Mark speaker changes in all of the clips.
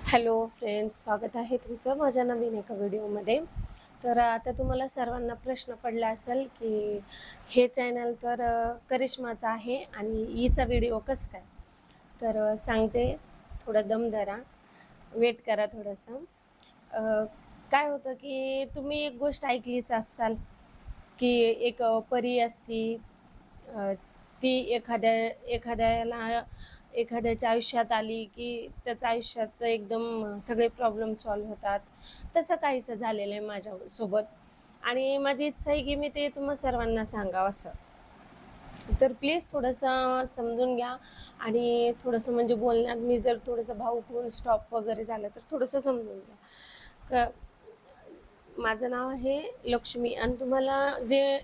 Speaker 1: Hello friends, स्वागत आहे तुमचं माझ्या नवीन एका व्हिडिओमध्ये. तर आता तुम्हाला सर्वांना प्रश्न पडला असेल की हे चॅनल तर करिश्माचं आहे आणि हिचा व्हिडिओ कसं काय. तर सांगते, थोडा दम धरा, वेट करा थोडंसं. अ, काय होतं की तुम्ही एक गोष्ट ऐकलीच असाल की एक परी असती. अ, ती एखाद्याला एखाद्याच्या आयुष्यात आली की त्याच्या आयुष्याचं एकदम सगळे प्रॉब्लेम सॉल्व्ह होतात. तसं काहीसं झालेलं आहे माझ्यासोबत आणि माझी इच्छा आहे की मी ते तुम्हा सर्वांना सांगावं असं. तर प्लीज थोडंसं समजून घ्या आणि थोडंसं म्हणजे बोलण्यात मी जर थोडंसं भावूक होऊन स्टॉप वगैरे झालं तर थोडंसं समजून घ्या. माझं नाव आहे लक्ष्मी आणि तुम्हाला जे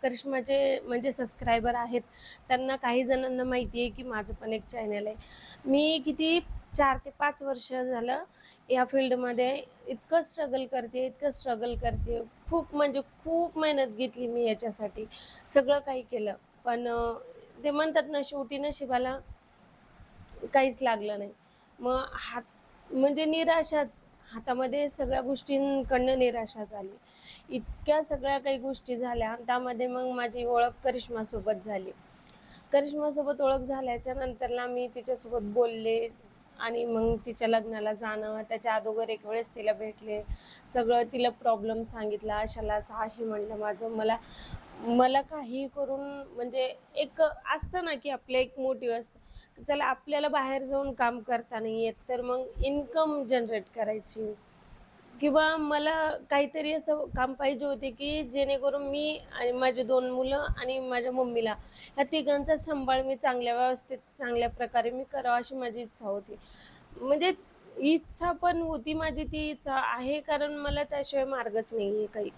Speaker 1: करिश्माचे म्हणजे सबस्क्रायबर आहेत, त्यांना काही जणांना माहिती आहे की माझं पण एक चॅनल आहे. मी किती 4 ते 5 वर्ष झालं या फील्डमध्ये इतकं स्ट्रगल करते, इतकं स्ट्रगल करते. खूप म्हणजे खूप मेहनत घेतली मी याच्यासाठी. सगळं काही केलं. पण ते म्हणतात ना, शेवटी नशिबाला काहीच लागलं नाही. मग म्हणजे निराशाच. हातामध्ये सगळ्या गोष्टींकडनं निराशा झाली. इतक्या सगळ्या काही गोष्टी झाल्या. त्यामध्ये मग माझी ओळख करिश्मासोबत झाली. करिश्मासोबत ओळख झाल्याच्या नंतरला मी तिच्यासोबत बोलले आणि मग तिच्या लग्नाला जाणं, त्याच्या अगोदर एक वेळेस तिला भेटले. सगळं तिला प्रॉब्लेम सांगितला, अशाला असं आहे म्हणलं माझं. मला मला काहीही करून म्हणजे एक असतं ना, की आपलं एक मोटिव्ह असतं. चला आपल्याला बाहेर जाऊन काम करता नाही येत, तर मग इन्कम जनरेट करायची किंवा मला काहीतरी असं काम पाहिजे होते, की जेणेकरून मी आणि माझी 2 मुलं आणि माझ्या मम्मीला ह्या तिघांचा सांभाळ मी चांगल्या व्यवस्थित चांगल्या प्रकारे मी करावं अशी माझी इच्छा होती. म्हणजे इच्छा पण होती माझी, ती इच्छा आहे कारण मला त्याशिवाय मार्गच नाहीये काही.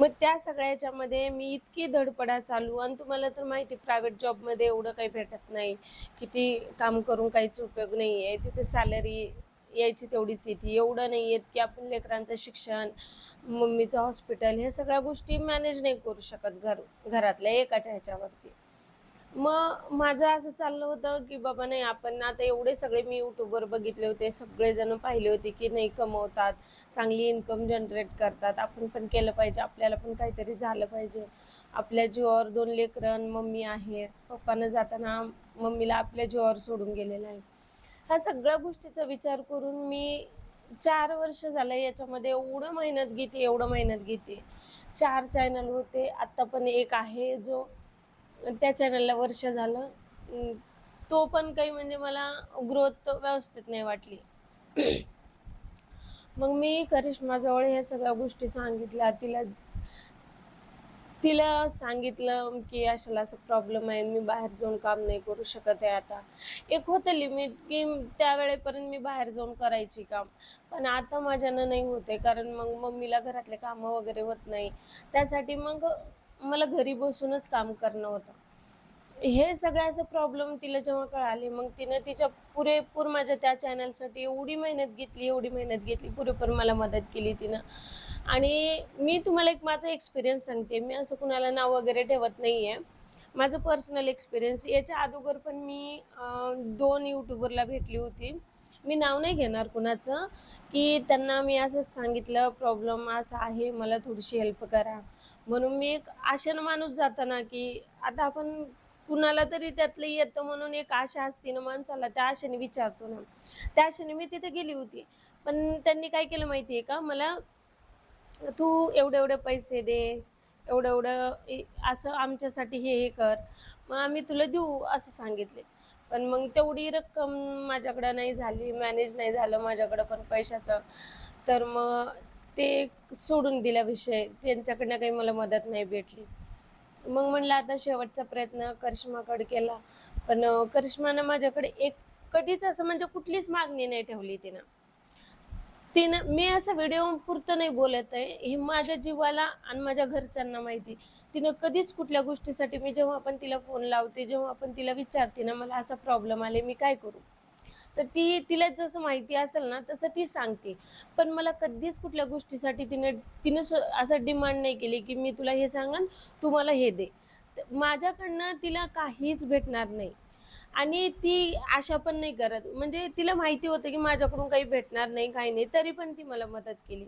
Speaker 1: मग त्या सगळ्या ह्याच्यामध्ये मी इतकी धडपडा चालू आणि तुम्हाला तर माहिती आहे प्रायव्हेट जॉबमध्ये एवढं काही भेटत नाही. किती काम करून काहीच उपयोग नाहीये. तिथे सॅलरी यायची तेवढीच येते. एवढं नाही येत, की आपण लेकरांचं शिक्षण, मम्मीचं हॉस्पिटल ह्या सगळ्या गोष्टी मॅनेज नाही करू शकत घरातल्या एकाच्या ह्याच्यावरती. मग माझं असं चाललं होतं, की बाबा नाही आपण आता एवढे सगळे मी YouTubeवर बघितले होते. सगळेजण पाहिले होते, की नाही कमवतात, चांगली इन्कम जनरेट करतात. आपण पण केलं पाहिजे, आपल्याला पण काहीतरी झालं पाहिजे. आपल्या जीवावर 2 लेकरं मम्मी आहे. पप्पा जाताना मम्मीला आपल्या जीवावर सोडून गेलेला आहे. ह्या सगळ्या गोष्टीचा विचार करून मी 4 वर्ष झालं याच्यामध्ये एवढं मेहनत घेते, एवढं मेहनत घेते. 4 चॅनल होते. आता पण एक आहे जो त्या चॅनलला वर्ष झालं. तो पण काही म्हणजे मला ग्रोथ व्यवस्थित नाही वाटली. मग मी करिश्माजवळ ह्या सगळ्या गोष्टी सांगितल्या. तिला तिला सांगितलं, की अशाला असा प्रॉब्लेम आहे, मी बाहेर जाऊन काम नाही करू शकत आहे आता. एक होतं लिमिट, की त्यावेळेपर्यंत मी बाहेर जाऊन करायची काम. पण आता माझ्यानं नाही होत आहे, कारण मग मम्मीला घरातले कामं वगैरे होत नाही. त्यासाठी मग मला घरी बसूनच काम करणं होतं. हे सगळे असे प्रॉब्लेम तिला जेव्हा कळाले, मग तिनं तिच्या पुरेपूर माझ्या त्या चॅनलसाठी एवढी मेहनत घेतली, एवढी मेहनत घेतली, पुरेपूर मला मदत केली तिनं. आणि मी तुम्हाला एक माझा एक्सपिरियन्स सांगते. मी असं कुणाला नाव वगैरे ठेवत नाहीये. माझं पर्सनल एक्सपिरियन्स याच्या अगोदर पण मी 2 यूट्यूबरला भेटली होती. मी नाव नाही घेणार कुणाचं, की त्यांना मी असंच सांगितलं, "प्रॉब्लेम असा आहे, मला थोडीशी हेल्प करा." म्हणून मी एक आशेनं माणूस जातं ना, की आता आपण कुणाला तरी त्यातलं येतं म्हणून एक आशा असते ना माणसाला, त्या आशेने विचारतो ना. त्या आशेने मी तिथे गेली होती. पण त्यांनी काय केलं माहिती आहे का, मला तू एवढे-एवढे पैसे दे, एवढं-एवढं असं आमच्यासाठी हे कर, मग आम्ही तुला देऊ असं सांगितले. पण मग तेवढी रक्कम माझ्याकडं नाही झाली, मॅनेज नाही झालं माझ्याकडं पण पैशाचं. तर मग ते सोडून दिला विषय. त्यांच्याकडनं काही मला मदत नाही भेटली. मग म्हणलं आता शेवटचा प्रयत्न करिश्माकडे केला. पण करिश्मानं माझ्याकडे एक कधीच असं म्हणजे कुठलीच मागणी नाही ठेवली तिनं. तिनं मी असं व्हिडिओपुरतं नाही बोलत आहे. हे माझ्या जीवाला आणि माझ्या घरच्यांना माहिती. तिनं कधीच कुठल्या गोष्टीसाठी मी जेव्हा पण तिला फोन लावते, जेव्हा पण तिला विचारते ना, मला असा प्रॉब्लेम आले, मी काय करू? तर तिला जसं माहिती असेल ना, तसं ती सांगते. पण मला कधीच कुठल्या गोष्टीसाठी तिनं तिनं असं डिमांड नाही केली, की मी तुला हे सांगेन, तू मला हे दे. तर माझ्याकडनं तिला काहीच भेटणार नाही. आणि ती आशा पण नाही करत. म्हणजे तिला माहिती होतं, की माझ्याकडून काही भेटणार नाही, काही नाही. तरी पण ती मला मदत केली.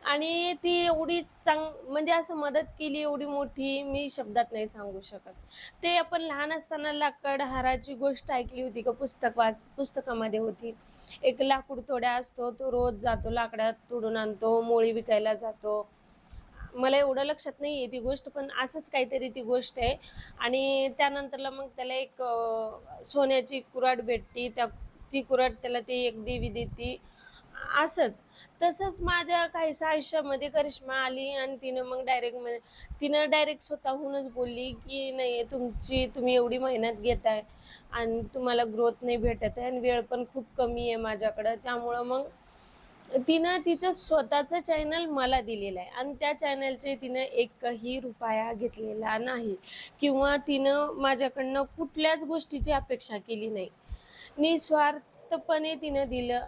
Speaker 1: आणि ती एवढी म्हणजे असं मदत केली एवढी मोठी, मी शब्दात नाही सांगू शकत. ते आपण लहान असताना लाकडहाराची गोष्ट ऐकली होती का, पुस्तकामध्ये होती. एक लाकूड तोड्या असतो, तो रोज जातो लाकडं तोडून आणतो, मोळी विकायला जातो. मला एवढं लक्षात नाहीये ती गोष्ट, पण असंच काहीतरी ती गोष्ट आहे. आणि त्यानंतरला मग त्याला एक सोन्याची कुऱ्हाड भेटती. ती कुऱ्हाड त्याला ती एक देवी देती. असंच. तसंच माझ्या काहीसं आयुष्यामध्ये करिश्मा आली आणि तिनं डायरेक्ट स्वतःहूनच बोलली, की "नाही तुम्ही एवढी मेहनत घेताय आणि तुम्हाला ग्रोथ नाही भेटत आहे आणि वेळ पण खूप कमी आहे माझ्याकडं." त्यामुळं मग तिनं तिचं स्वतःचं चॅनल मला दिलेलं आहे आणि त्या चॅनलचे तिनं एकही रुपया घेतलेला नाही किंवा तिनं माझ्याकडनं कुठल्याच गोष्टीची अपेक्षा केली नाही. निस्वार्थपणे तिनं दिलं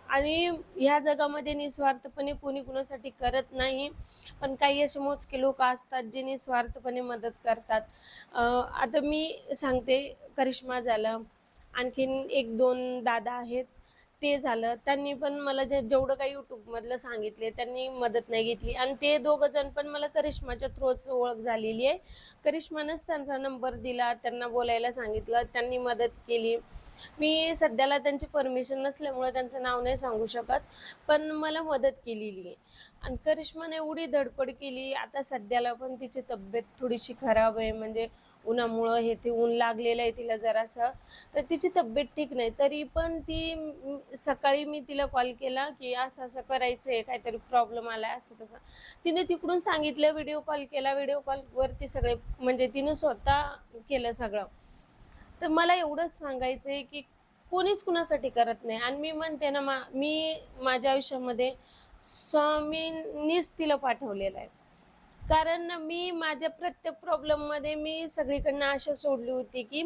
Speaker 1: आणि ह्या जगामध्ये निस्वार्थपणे कोणी कुणासाठी करत नाही. पण काही असे मोजके लोकं असतात जे निस्वार्थपणे मदत करतात. आता मी सांगते, करिश्मा झालं, आणखीन 1-2 दादा आहेत, ते झालं. त्यांनी पण मला जेवढं काही YouTubeमधलं सांगितले, त्यांनी मदत नाही घेतली आणि ते दोघं जण पण मला करिश्माच्या थ्रूच ओळख झालेली आहे. करिश्मानंच त्यांचा नंबर दिला, त्यांना बोलायला सांगितलं, त्यांनी मदत केली. मी सध्याला त्यांची परमिशन नसल्यामुळे त्यांचं नाव नाही सांगू शकत, पण मला मदत केलेली आहे. आणि करिश्माने एवढी धडपड केली, आता सध्याला पण तिची तब्येत थोडीशी खराब आहे, म्हणजे उन्हामुळं ते ऊन लागलेलं आहे तिला जरासं, तर तिची तब्येत ठीक नाही. तरी पण सकाळी मी तिला कॉल केला, की असं-असं करायचंय, काहीतरी प्रॉब्लेम आलाय, असं-तसं. तिने तिकडून सांगितलं, व्हिडिओ कॉल केला, व्हिडिओ कॉलवरती सगळे म्हणजे तिनं स्वतः केलं सगळं. तर मला एवढंच सांगायचंय, की कोणीच कुणासाठी करत नाही आणि मी म्हणते ना, मी माझ्या आयुष्यामध्ये स्वामींनीच तिला पाठवलेलं आहे. कारण ना, मी माझ्या प्रत्येक प्रॉब्लेममध्ये मी सगळीकडनं आशा सोडली होती, की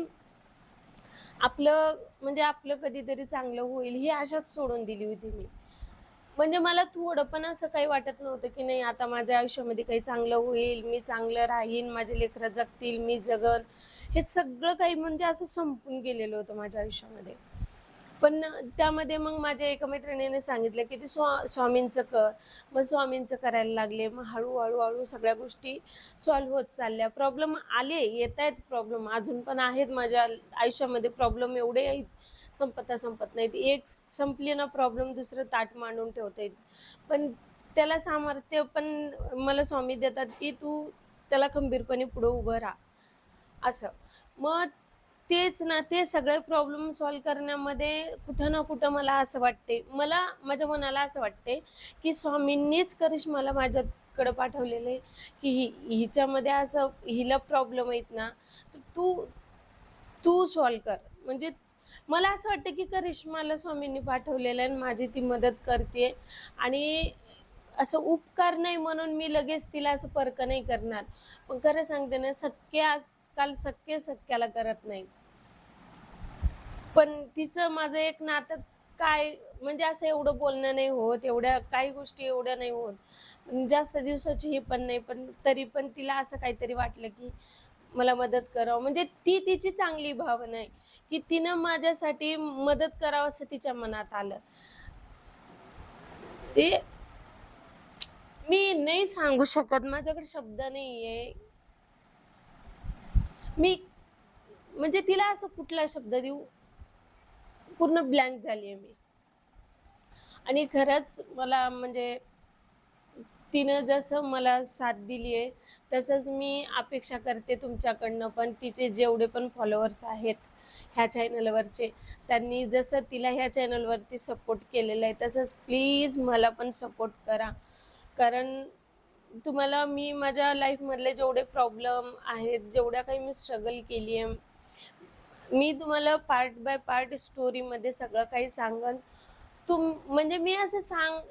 Speaker 1: आपलं कधीतरी चांगलं होईल, ही आशाच सोडून दिली होती मी. म्हणजे मला थोडं पण असं काही वाटत नव्हतं, की नाही आता माझ्या आयुष्यामध्ये काही चांगलं होईल, मी चांगलं राहीन, माझी लेकरं जगतील, मी जगन. हे सगळं काही म्हणजे असं संपून गेलेलं होतं माझ्या आयुष्यामध्ये. पण त्यामध्ये मग माझ्या एका मैत्रिणीने सांगितलं, की "तू स्वामींचं कर." मग स्वामींचं करायला लागले. मग हळू सगळ्या गोष्टी सॉल्व्ह होत चालल्या. प्रॉब्लेम येतायत प्रॉब्लेम अजून पण आहेत माझ्या आयुष्यामध्ये प्रॉब्लेम एवढे आहेत, संपत नाहीत. एक संपली ना प्रॉब्लेम दुसरं ताट मांडून ठेवता पण त्याला सामर्थ्य पण मला स्वामी देतात, की तू त्याला खंबीरपणे पुढे उभं राहा, असं. मग तेच ना, ते सगळे प्रॉब्लेम सॉल्व्ह करण्यामध्ये कुठं ना कुठं मला असं वाटते, माझ्या मनाला असं वाटते, की स्वामींनीच करिश्माला माझ्याकडं पाठवलेलं आहे, की हिच्यामध्ये असं हिला प्रॉब्लेम आहेत ना, तर तू तू सॉल्व्ह कर. म्हणजे मला असं वाटतं, की करिश्माला स्वामींनी पाठवलेलं आहे आणि माझी ती मदत करते आणि असं उपकार नाही म्हणून मी लगेच तिला असं परक नाही करणार. पण खरं सांगते ना, आजकाल सख्खे सख्याला करत नाही. पण तिचं माझं एक नातं काय म्हणजे असं एवढं बोलणं नाही होत, एवढ्या काही गोष्टी एवढ्या नाही होत. जास्त दिवसाची ही पण नाही, पण तरी पण तिला असं काहीतरी वाटलं, की मला मदत करावं. म्हणजे ती तिची चांगली भावना आहे, की तिनं माझ्यासाठी मदत करावं असं तिच्या मनात आलं. ते मी नाही सांगू शकत, माझ्याकडे शब्द नाहीये. मी म्हणजे तिला असं कुठला शब्द देऊ, पूर्ण ब्लँक झालीये मी. आणि खरंच मला म्हणजे तिनं जसं मला साथ दिली आहे, तसंच मी अपेक्षा करते तुमच्याकडनं पण तिचे जेवढे पण फॉलोअर्स आहेत ह्या चॅनलवरचे, त्यांनी जसं तिला ह्या चॅनलवरती सपोर्ट केलेलं आहे, तसंच प्लीज मला पण सपोर्ट करा. कारण तुम्हाला मी माझ्या लाईफमधले जेवढे प्रॉब्लेम आहेत, जेवढ्या काही मी स्ट्रगल केली आहे, मी तुम्हाला पार्ट बाय पार्ट स्टोरीमध्ये सगळं काही सांगेन. म्हणजे मी असं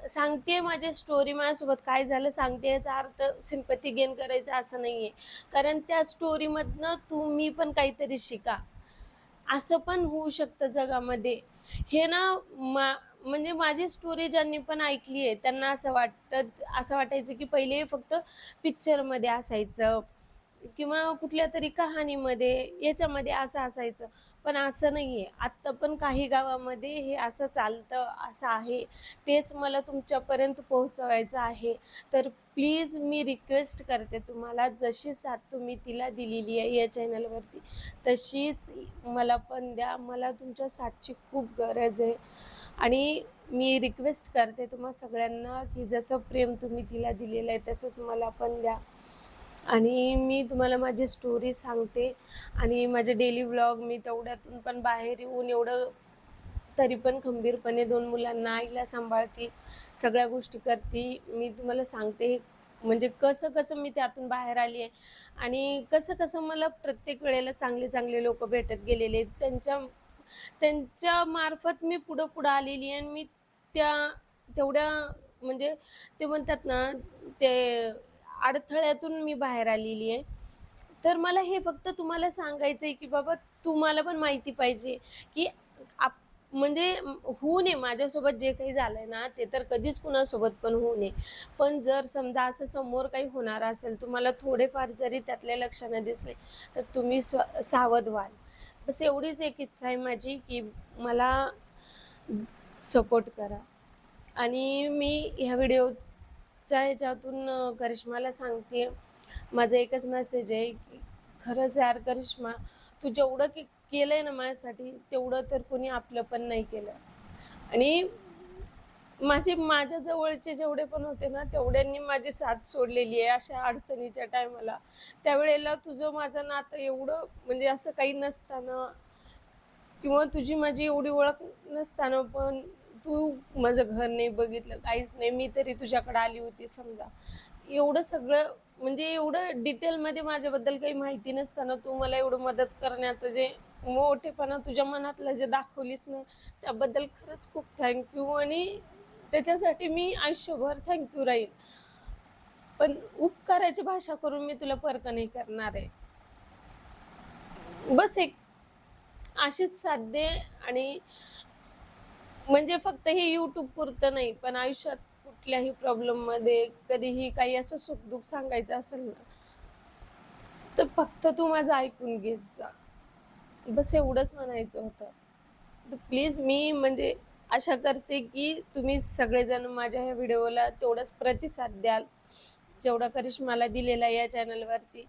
Speaker 1: सांगतेय माझी स्टोरी माझ्यासोबत काय झालं सांगते याचा अर्थ सिम्पॅथी गेन करायचं असं नाहीये. कारण त्या स्टोरीमधनं तुम्ही पण काहीतरी शिका. असं पण होऊ शकतं जगामध्ये. हे ना म्हणजे माझी स्टोरी ज्यांनी पण ऐकली आहे त्यांना असं वाटायचं की पहिले फक्त पिक्चरमध्ये असायचं किंवा कुठल्यातरी कहाणीमध्ये याच्यामध्ये असं असायचं. पण असं नाही आहे. आत्ता पण काही गावामध्ये हे असं चालतं, असं आहे. तेच मला तुमच्यापर्यंत पोहोचवायचं आहे. तर प्लीज मी रिक्वेस्ट करते तुम्हाला, जशी साथ तुम्ही तिला दिलेली आहे या चॅनलवरती, तशीच मला पण द्या. मला तुमच्या साथची खूप गरज आहे. आणि मी रिक्वेस्ट करते तुम्हा सगळ्यांना, की जसं प्रेम तुम्ही तिला दिलेलं आहे तसंच मला पण द्या. आणि मी तुम्हाला माझी स्टोरी सांगते आणि माझे डेली व्लॉग मी तेवढ्यातून पण बाहेर येऊन एवढं तरी पण खंबीरपणे 2 मुलांना, आईला सांभाळते, सगळ्या गोष्टी करते. मी तुम्हाला सांगते म्हणजे कसं-कसं मी त्यातून बाहेर आली आहे आणि कसं-कसं मला प्रत्येक वेळेला चांगले-चांगले लोकं भेटत गेलेले आहेत. त्यांच्यामार्फत मी पुढं-पुढं आलेली आहे आणि मी त्या तेवढ्या म्हणजे ते म्हणतात ना, ते अडथळ्यातून मी बाहेर आलेली आहे. तर मला हे फक्त तुम्हाला सांगायचं आहे, की बाबा तुम्हाला पण माहिती पाहिजे, की आप म्हणजे होऊ नये माझ्यासोबत जे काही झालंय ना, ते तर कधीच कुणासोबत पण होऊ नये. पण जर समजा असं समोर काही होणार असेल, तुम्हाला थोडेफार जरी त्यातले लक्षणं दिसले, तर तुम्ही सावध व्हाल. बस एवढीच एक इच्छा आहे माझी, की मला सपोर्ट करा. आणि मी ह्या व्हिडिओच्या ह्याच्यातून करिश्माला सांगते माझा एकच मेसेज आहे, की खरंच यार करिश्मा, तू जेवढं केलंय ना माझ्यासाठी, तेवढं तर कोणी आपलं पण नाही केलं. आणि माझ्या जवळचे जेवढे पण होते ना, तेवढ्यांनी माझी साथ सोडलेली आहे अशा अडचणीच्या टायमाला. त्यावेळेला तुझं माझं नातं एवढं म्हणजे असं काही नसताना किंवा तुझी माझी एवढी ओळख नसताना पण तू माझं घर नाही बघितलं, काहीच नाही. मी तरी तुझ्याकडे आली होती समजा. एवढं सगळं म्हणजे एवढं डिटेलमध्ये माझ्याबद्दल काही माहिती नसताना तू मला एवढं मदत करण्याचं जे मोठेपणा तुझ्या मनातलं जे दाखवलीस ना, त्याबद्दल खरंच खूप थँक यू. आणि त्याच्यासाठी मी आयुष्यभर थँक यू राहील. पण उपकाराची भाषा करून मी तुला परक नाही करणार आहे. बस एक अशीच साथ दे. आणि म्हणजे फक्त हे YouTube पुरतं नाही, पण आयुष्यात कुठल्याही प्रॉब्लेममध्ये कधीही काही असं सुख-दुःख सांगायचं असेल ना, तर फक्त तू माझं ऐकून घेत जा. बस एवढंच म्हणायचं होतं. तर प्लीज मी म्हणजे आशा करते, की तुम्ही सगळेजण माझ्या ह्या व्हिडिओला तेवढाच प्रतिसाद द्याल, जेवढा करिश्माला दिलेला आहे या चॅनलवरती.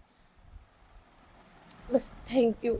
Speaker 1: बस थँक यू.